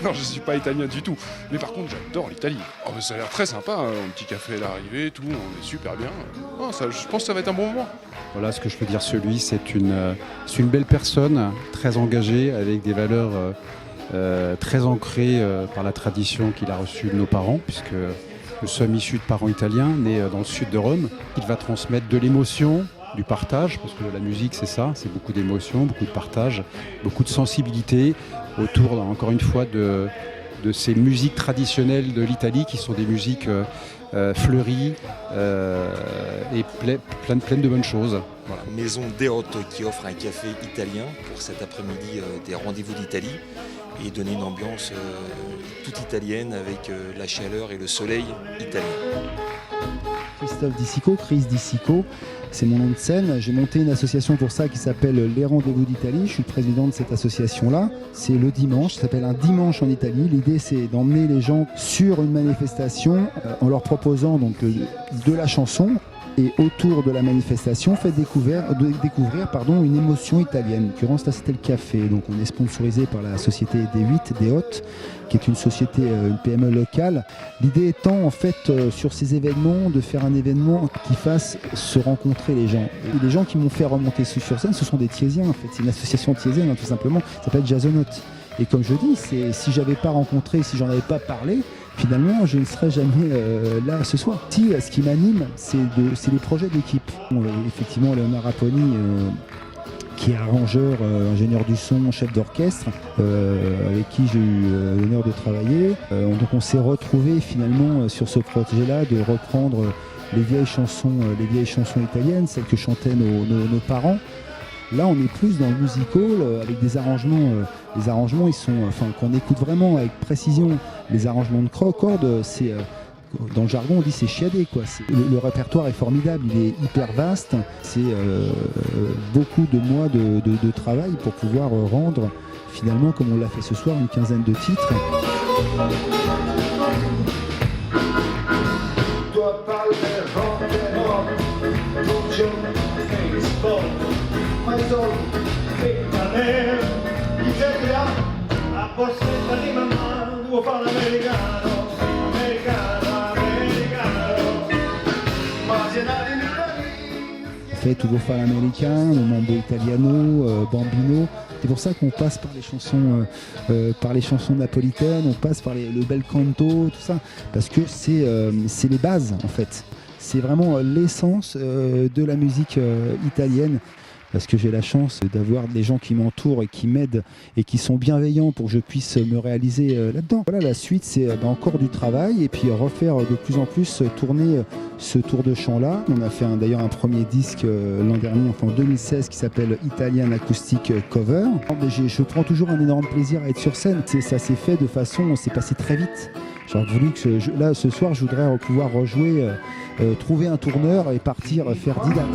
Alors je suis pas italien du tout, mais par contre j'adore l'Italie. Oh, ça a l'air très sympa, hein. Un petit café à l'arrivée, tout, on est super bien. Oh, ça, je pense que ça va être un bon moment. Voilà ce que je peux dire sur lui, c'est une belle personne, très engagée, avec des valeurs très ancrées par la tradition qu'il a reçue de nos parents, puisque nous sommes issus de parents italiens, nés dans le sud de Rome. Il va transmettre de l'émotion, du partage, parce que la musique c'est ça, c'est beaucoup d'émotion, beaucoup de partage, beaucoup de sensibilité autour, encore une fois, de ces musiques traditionnelles de l'Italie qui sont des musiques fleuries et pleines de bonnes choses. Voilà. Maison Deotto qui offre un café italien pour cet après-midi des rendez-vous d'Italie et donner une ambiance toute italienne avec la chaleur et le soleil italien. Christophe Dicico, Chris Dicico, c'est mon nom de scène. J'ai monté une association pour ça qui s'appelle Les Rendez-vous d'Italie. Je suis le président de cette association-là. C'est le dimanche, ça s'appelle un dimanche en Italie. L'idée c'est d'emmener les gens sur une manifestation en leur proposant donc de la chanson. Et autour de la manifestation, fait découvrir une émotion italienne. En l'occurrence, là, c'était le café. Donc, on est sponsorisé par la société D8, Deotto, qui est une société, une PME locale. L'idée étant, en fait, sur ces événements, de faire un événement qui fasse se rencontrer les gens. Et les gens qui m'ont fait remonter sur scène, ce sont des Thiésiens, en fait. C'est une association thiésienne, hein, tout simplement. Ça s'appelle Jazzonote. Et comme je dis, si j'avais pas rencontré, si j'en avais pas parlé, finalement, je ne serais jamais là ce soir. Ce qui m'anime, c'est les projets d'équipe. Effectivement, Léonard Raponi, qui est arrangeur, ingénieur du son, chef d'orchestre, avec qui j'ai eu l'honneur de travailler. Donc on s'est retrouvés finalement sur ce projet-là de reprendre les vieilles chansons italiennes, celles que chantaient nos parents. Là, on est plus dans le musical avec des arrangements. Les arrangements, ils sont, qu'on écoute vraiment avec précision. Les arrangements de cordes, c'est dans le jargon, on dit c'est chiadé, quoi. Le répertoire est formidable, il est hyper vaste. C'est beaucoup de mois de travail pour pouvoir rendre, finalement, comme on l'a fait ce soir, une quinzaine de titres. Fait Tu vuoi fare l'americano, le mambo italiano, bambino. C'est pour ça qu'on passe par les chansons napolitaines, on passe par le bel canto, tout ça, parce que c'est les bases en fait. C'est vraiment l'essence de la musique italienne. Parce que j'ai la chance d'avoir des gens qui m'entourent et qui m'aident et qui sont bienveillants pour que je puisse me réaliser là-dedans. Voilà, la suite, c'est encore du travail et puis refaire de plus en plus tourner ce tour de chant-là. On a fait d'ailleurs un premier disque l'an dernier, en 2016, qui s'appelle Italian Acoustic Cover. Je prends toujours un énorme plaisir à être sur scène. Ça s'est fait de façon, c'est passé très vite. J'aurais voulu que là, ce soir, je voudrais pouvoir rejouer, trouver un tourneur et partir faire 10 dates.